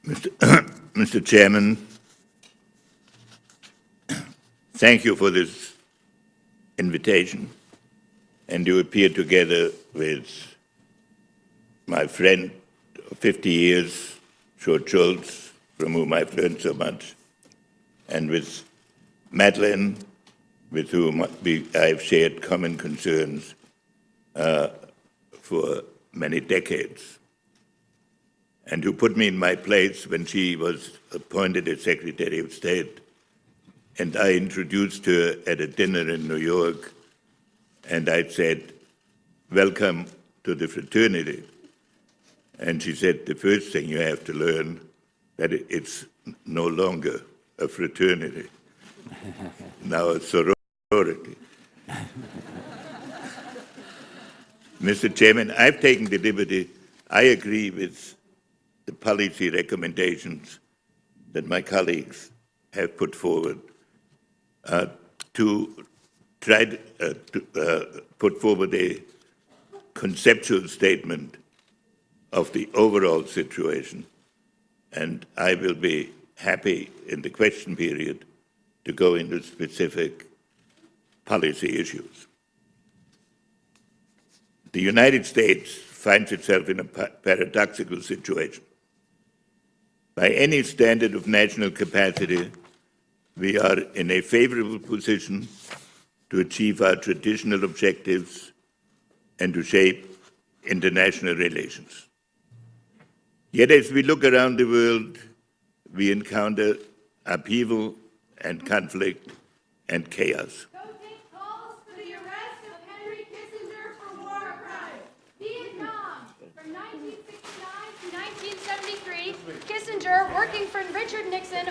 Mr. Mr. Chairman, thank you for this invitation. And to appear together with my friend of 50 years, George Schultz, from whom I've learned so much, and with Madeleine, with whom I've shared common concerns for many decades, and who put me in my place when she was appointed as Secretary of State. And I introduced her at a dinner in New York, and I said, "Welcome to the fraternity." And she said, "The first thing you have to learn that it's no longer a fraternity, now a sorority." Mr. Chairman, I've taken the liberty. I agree with the policy recommendations that my colleagues have put forward to try to put forward a conceptual statement of the overall situation. And I will be happy in the question period to go into specific policy issues. The United States finds itself in a paradoxical situation. By any standard of national capacity, we are in a favorable position to achieve our traditional objectives and to shape international relations. Yet as we look around the world, we encounter upheaval and conflict and chaos. Calls for the arrest of Henry Kissinger for war crimes. Vietnam. From 1969 to 1973, Kissinger, working for Richard Nixon,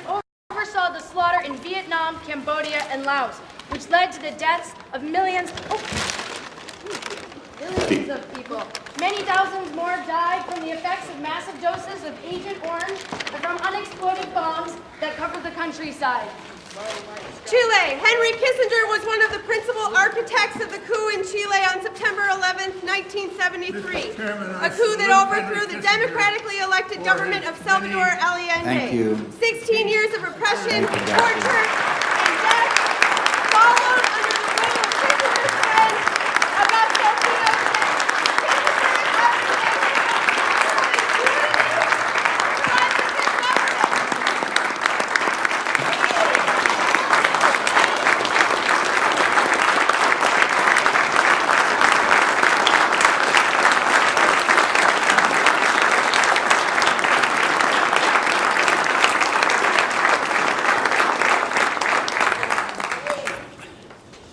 oversaw the slaughter in Vietnam, Cambodia, and Laos, which led to the deaths of millions of people. Many thousands more died from the effects of massive doses of Agent Orange and from unexploded bombs that covered the countryside. Chile. Henry Kissinger was one of the principal architects of the coup in Chile on September 11, 1973. A coup that overthrew the democratically elected government of Salvador Allende. 16 years of repression, torture, and death followed under the rule of Kissinger's friend, Augusto Pinochet.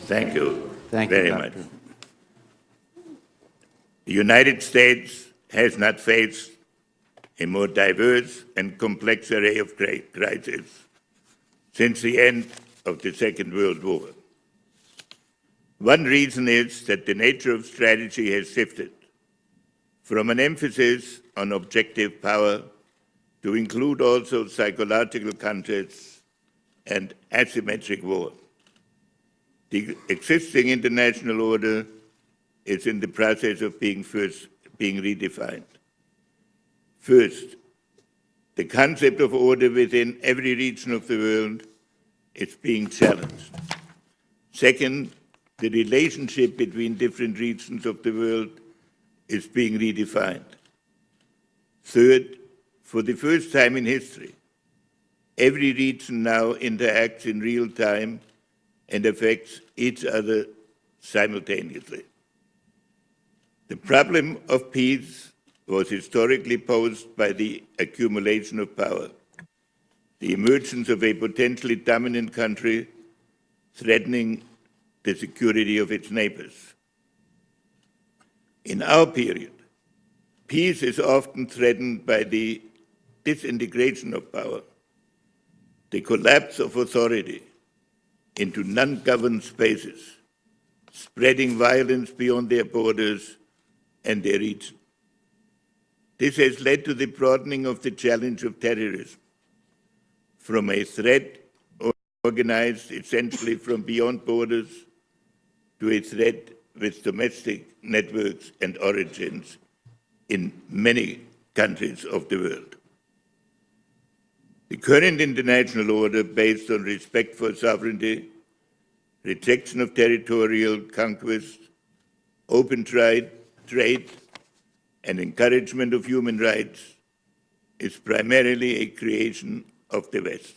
Thank you Very much. The United States has not faced a more diverse and complex array of crises since the end of the Second World War. One reason is that the nature of strategy has shifted from an emphasis on objective power to include also psychological contests and asymmetric war. The existing international order is in the process of being redefined. First, the concept of order within every region of the world is being challenged. Second, the relationship between different regions of the world is being redefined. Third, for the first time in history, every region now interacts in real time and affects each other simultaneously. The problem of peace was historically posed by the accumulation of power, the emergence of a potentially dominant country threatening the security of its neighbors. In our period, peace is often threatened by the disintegration of power, the collapse of authority into non-governed spaces, spreading violence beyond their borders and their region. This has led to the broadening of the challenge of terrorism from a threat organized essentially from beyond borders to a threat with domestic networks and origins in many countries of the world. The current international order, based on respect for sovereignty, rejection of territorial conquest, open trade, and encouragement of human rights, is primarily a creation of the West.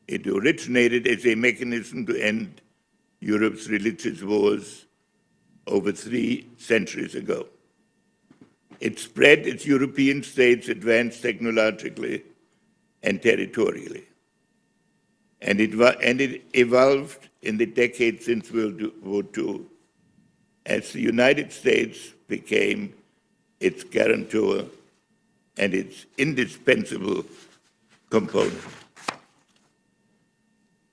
It originated as a mechanism to end Europe's religious wars over 3 centuries ago. It spread as European states advanced technologically and territorially. And it evolved in the decades since World War II as the United States became its guarantor and its indispensable component.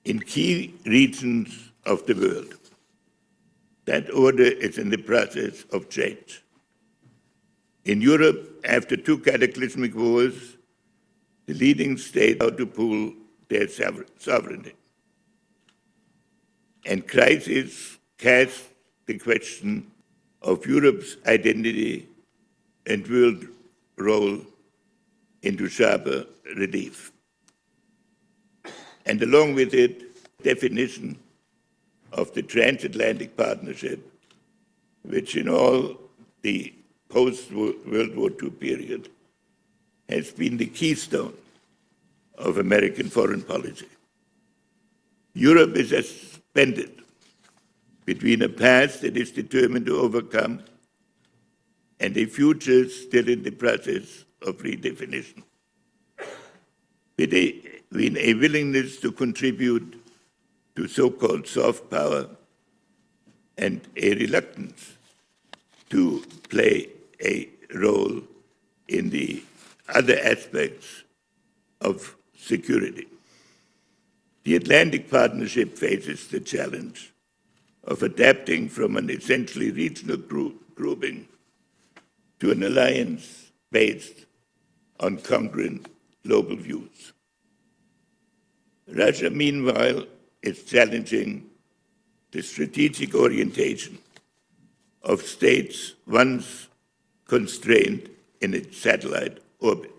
In key regions of the world, that order is in the process of change. In Europe, after 2 cataclysmic wars, the leading states how to pool their sovereignty. And crisis cast the question of Europe's identity and world role into sharper relief. And along with it, definition of the transatlantic partnership, which in all the post-World War II period has been the keystone of American foreign policy. Europe is suspended between a past that is determined to overcome and a future still in the process of redefinition. Between a willingness to contribute to so-called soft power and a reluctance to play a role in the other aspects of security. The Atlantic Partnership faces the challenge of adapting from an essentially regional grouping to an alliance based on congruent global views. Russia, meanwhile, is challenging the strategic orientation of states once constrained in its satellite orbit.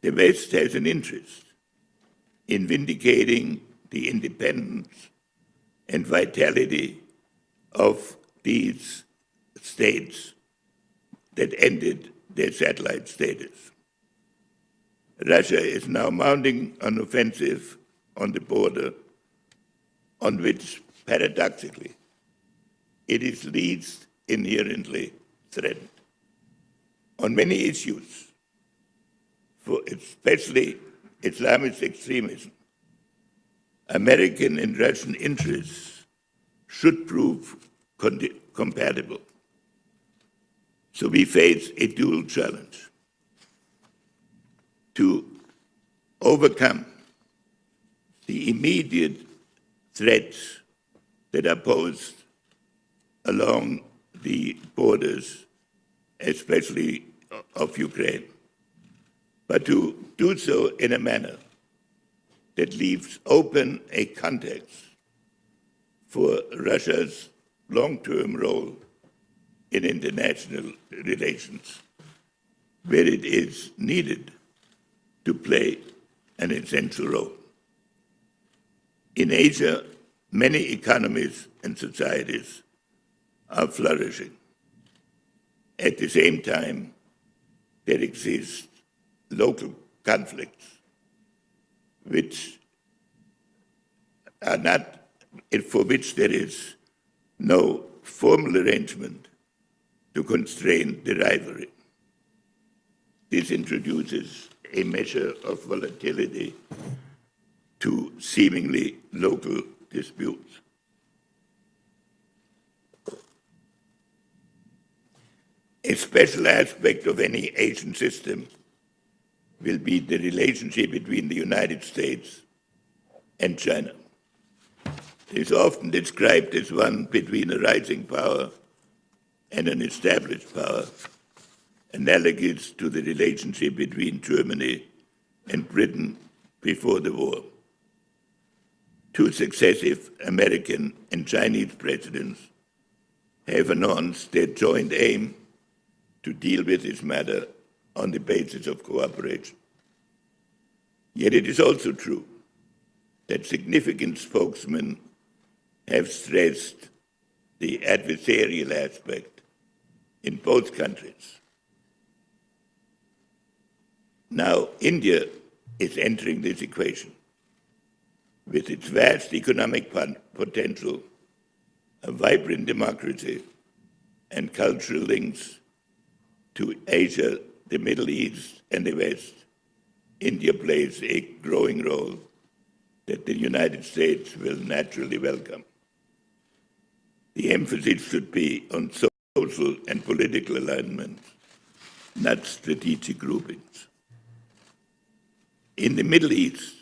The West has an interest in vindicating the independence and vitality of these states that ended their satellite status. Russia is now mounting an offensive on the border on which, paradoxically, it is least inherently threatened. On many issues, for especially Islamist extremism, American and Russian interests should prove compatible. So we face a dual challenge to overcome the immediate threats that are posed along the borders, especially of Ukraine, but to do so in a manner that leaves open a context for Russia's long-term role in international relations, where it is needed to play an essential role. In Asia, many economies and societies are flourishing. At the same time, there exist local conflicts which are not, for which there is no formal arrangement to constrain the rivalry. This introduces a measure of volatility to seemingly local disputes. A special aspect of any Asian system will be the relationship between the United States and China. It is often described as one between a rising power and an established power, analogous to the relationship between Germany and Britain before the war. 2 successive American and Chinese presidents have announced their joint aim to deal with this matter on the basis of cooperation. Yet it is also true that significant spokesmen have stressed the adversarial aspect in both countries. Now, India is entering this equation with its vast economic potential, a vibrant democracy, and cultural links to Asia, the Middle East, and the West. India plays a growing role that the United States will naturally welcome. The emphasis should be on social and political alignment, not strategic groupings. In the Middle East,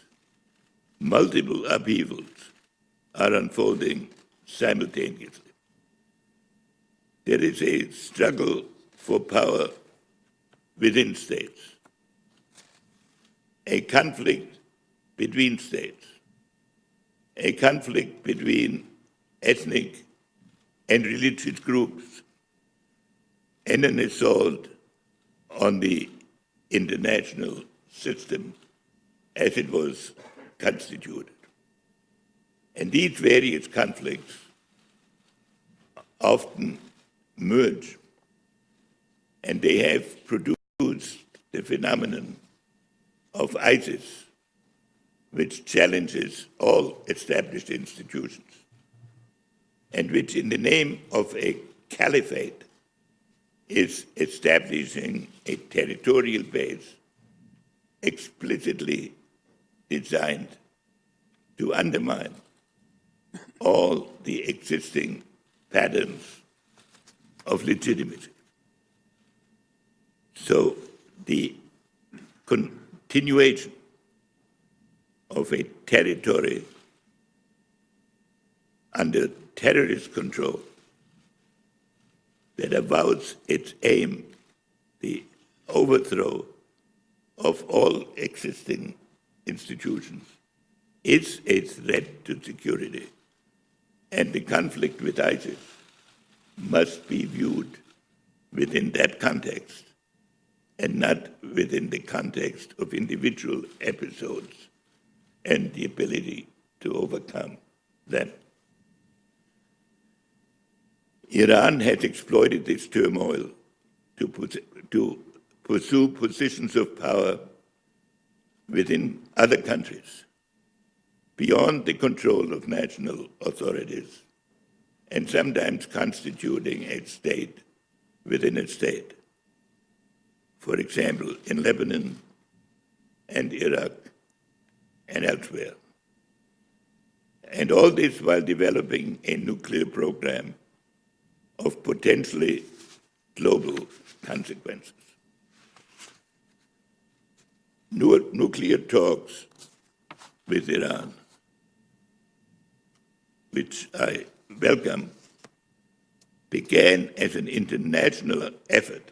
multiple upheavals are unfolding simultaneously. There is a struggle for power within states, a conflict between states, a conflict between ethnic and religious groups, and an assault on the international system as it was constituted. And these various conflicts often merge, and they have produced the phenomenon of ISIS, which challenges all established institutions, and which, in the name of a caliphate, is establishing a territorial base explicitly designed to undermine all the existing patterns of legitimacy. So the continuation of a territory under terrorist control that avows its aim the overthrow of all existing institutions is a threat to security, and the conflict with ISIS must be viewed within that context and not within the context of individual episodes and the ability to overcome them. Iran has exploited this turmoil to pursue positions of power within other countries beyond the control of national authorities, and sometimes constituting a state within a state. For example, in Lebanon and Iraq and elsewhere. And all this while developing a nuclear program of potentially global consequences. Nuclear talks with Iran, which I welcome, began as an international effort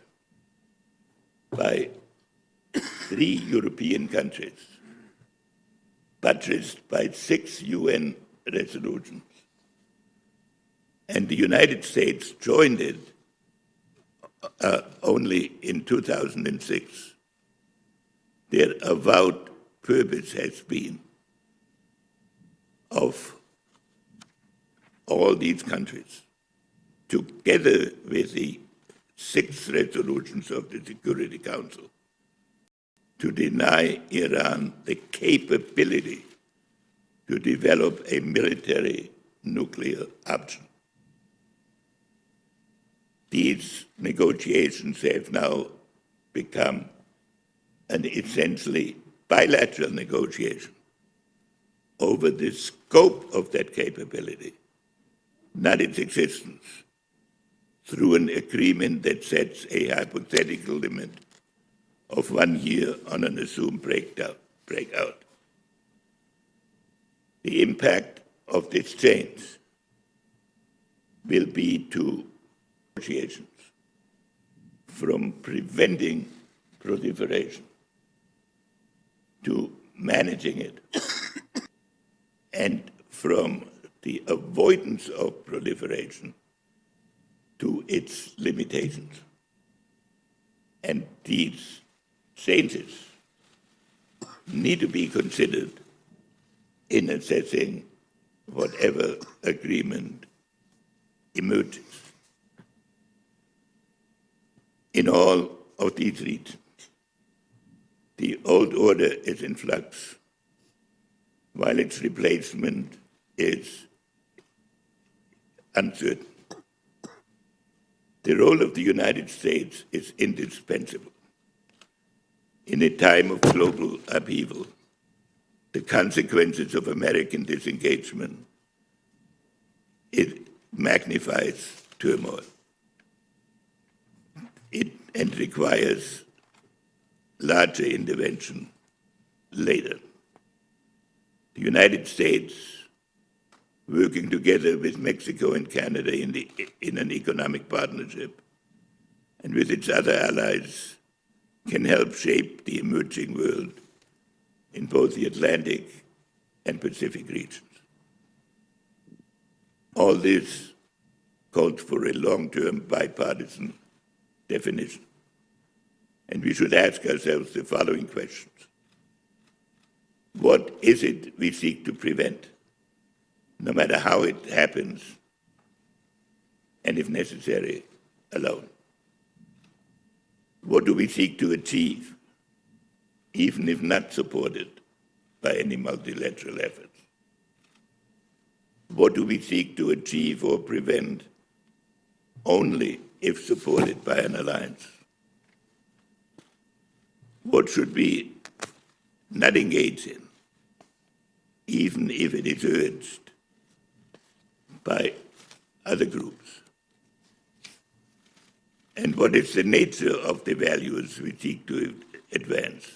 by 3 European countries, buttressed by 6 UN resolutions. And the United States joined it only in 2006. Their avowed purpose has been of all these countries, together with the 6 resolutions of the Security Council, to deny Iran the capability to develop a military nuclear option. These negotiations have now become an essentially bilateral negotiation over the scope of that capability, not its existence, through an agreement that sets a hypothetical limit of 1 year on an assumed breakout. The impact of this change will be to negotiations, from preventing proliferation to managing it, and from the avoidance of proliferation to its limitations. And these changes need to be considered in assessing whatever agreement emerges. In all of these regions, the old order is in flux, while its replacement is uncertain. The role of the United States is indispensable. In a time of global upheaval, the consequences of American disengagement, it magnifies turmoil. And requires larger intervention later. The United States, working together with Mexico and Canada in an economic partnership, and with its other allies, can help shape the emerging world in both the Atlantic and Pacific regions. All this calls for a long-term bipartisan definition. And we should ask ourselves the following questions. What is it we seek to prevent, no matter how it happens, and if necessary, alone? What do we seek to achieve, even if not supported by any multilateral efforts? What do we seek to achieve or prevent only if supported by an alliance? What should we not engage in, even if it is urged by other groups? And what is the nature of the values we seek to advance?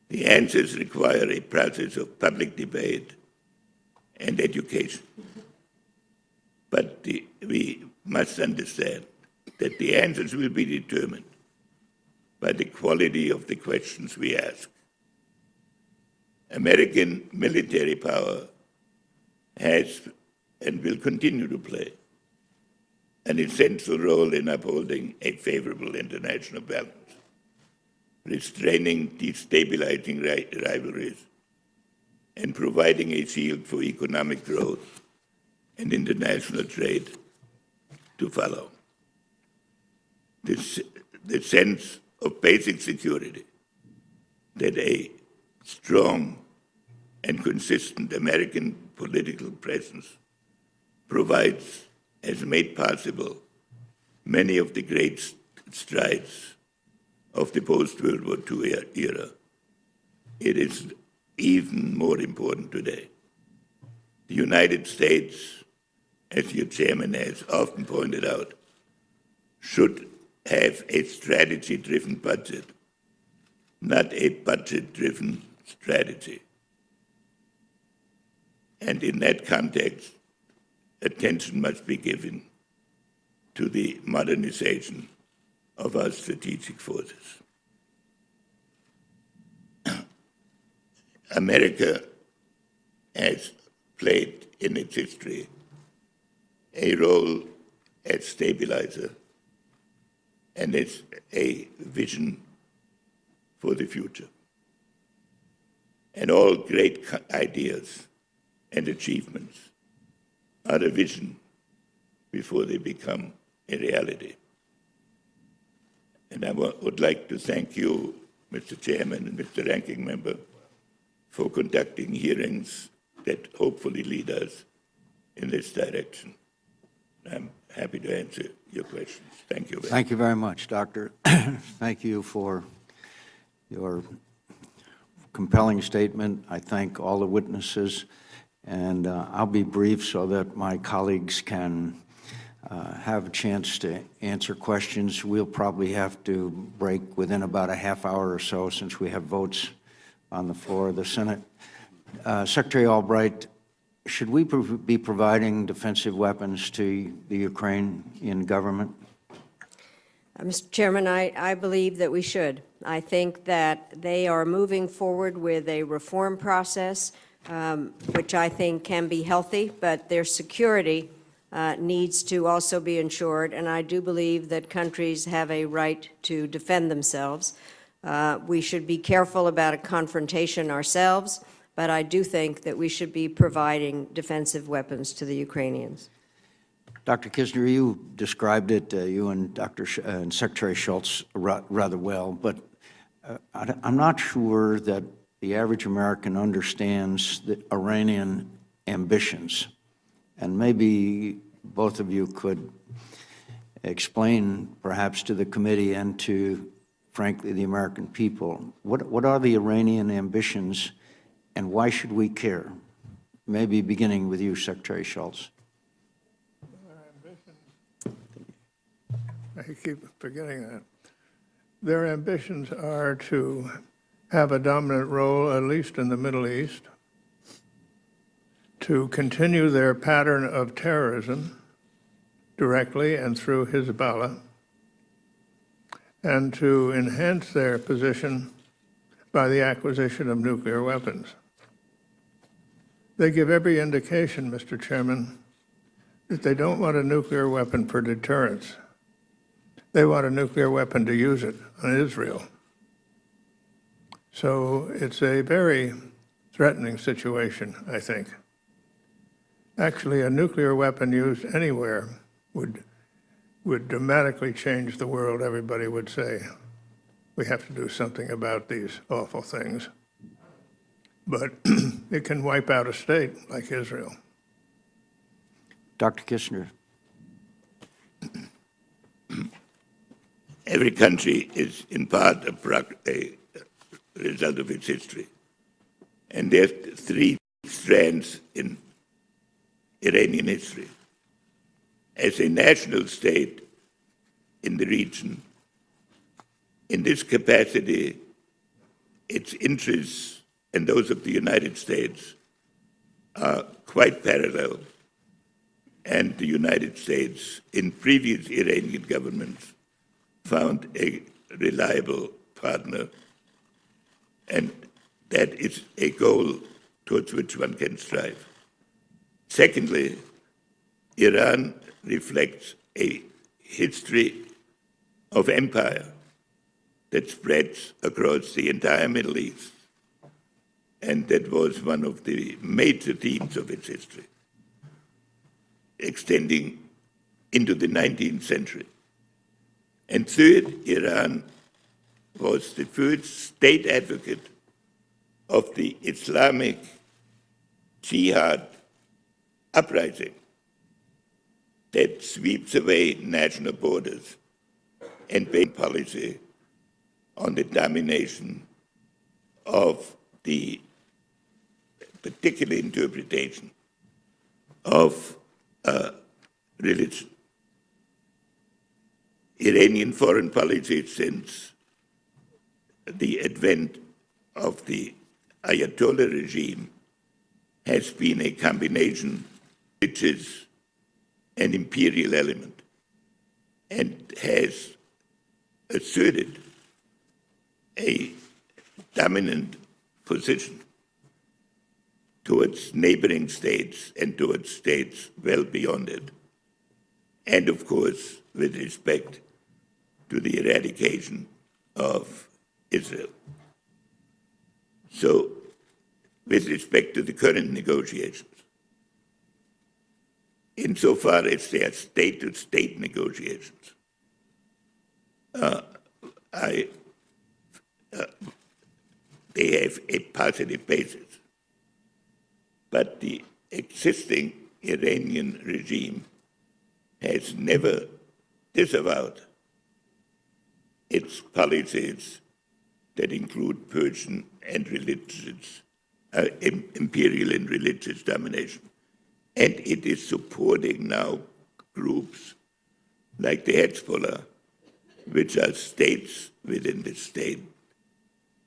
The answers require a process of public debate and education. But we must understand that the answers will be determined by the quality of the questions we ask. American military power has and will continue to play an essential role in upholding a favorable international balance, restraining destabilizing rivalries, and providing a shield for economic growth and international trade to follow. The sense of basic security that a strong and consistent American political presence provides has made possible many of the great strides of the post-World War II era. It is even more important today. The United States, as your chairman has often pointed out, should have a strategy-driven budget, not a budget-driven strategy. And in that context, attention must be given to the modernization of our strategic forces. America has played in its history a role as stabilizer and as a vision for the future. And all great ideas and achievements are a vision before they become a reality. And I would like to thank you, Mr. Chairman and Mr. Ranking Member, for conducting hearings that hopefully lead us in this direction. I'm happy to answer your questions. Thank you very much. Thank you very much, Doctor. Thank you for your compelling statement. I thank all the witnesses, and I'll be brief so that my colleagues can have a chance to answer questions. We'll probably have to break within about a half hour or so since we have votes on the floor of the Senate. Secretary Albright, should we be providing defensive weapons to the Ukrainian government? Mr. Chairman, I believe that we should. I think that they are moving forward with a reform process, which I think can be healthy, but their security needs to also be ensured, and I do believe that countries have a right to defend themselves. We should be careful about a confrontation ourselves, but I do think that we should be providing defensive weapons to the Ukrainians. Dr. Kissinger, you described it, you and and Secretary Schultz, rather well, but I'm not sure that the average American understands the Iranian ambitions. And maybe both of you could explain, perhaps to the committee and to, frankly, the American people, what are the Iranian ambitions and why should we care? Maybe beginning with you, Secretary Schultz. I keep forgetting that. Their ambitions are to have a dominant role, at least in the Middle East, to continue their pattern of terrorism directly and through Hezbollah, and to enhance their position by the acquisition of nuclear weapons. They give every indication, Mr. Chairman, that they don't want a nuclear weapon for deterrence. They want a nuclear weapon to use it on Israel. So it's a very threatening situation, I think. Actually, a nuclear weapon used anywhere would dramatically change the world, everybody would say. We have to do something about these awful things. But it can wipe out a state like Israel. Dr. Kissinger. Every country is in part a result of its history. And there are three strands in Iranian history. As a national state in the region, in this capacity, its interests and those of the United States are quite parallel. And the United States, in previous Iranian governments, found a reliable partner, and that is a goal towards which one can strive. Secondly, Iran reflects a history of empire that spreads across the entire Middle East, and that was one of the major themes of its history, extending into the 19th century. And third, Iran was the first state advocate of the Islamic jihad uprising that sweeps away national borders and based policy on the domination of the particular interpretation of religion. Iranian foreign policy since the advent of the Ayatollah regime has been a combination which is an imperial element and has asserted a dominant position towards neighboring states and towards states well beyond it. And of course, with respect to the eradication of Israel. So, with respect to the current negotiations, insofar as they are state-to-state negotiations, they have a positive basis. But the existing Iranian regime has never disavowed its policies that include Persian and religious, imperial and religious domination. And it is supporting now groups like the Hezbollah, which are states within the state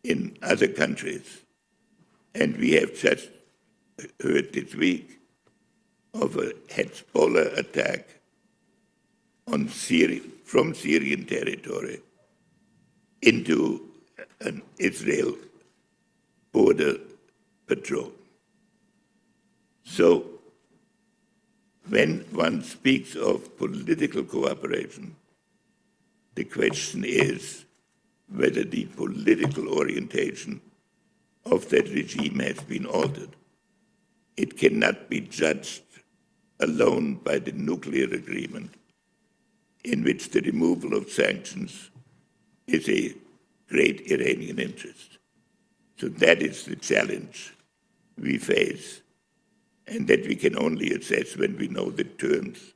in other countries. And we have just heard this week of a Hezbollah attack on from Syrian territory into an Israel border patrol. So when one speaks of political cooperation, the question is, whether the political orientation of that regime has been altered. It cannot be judged alone by the nuclear agreement, in which the removal of sanctions is a great Iranian interest. So that is the challenge we face, and that we can only assess when we know the terms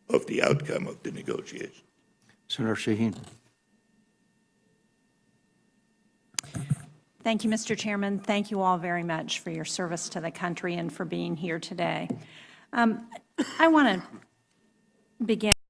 of the outcome of the negotiation. Senator Shaheen. Thank you, Mr. Chairman. Thank you all very much for your service to the country and for being here today. I want to begin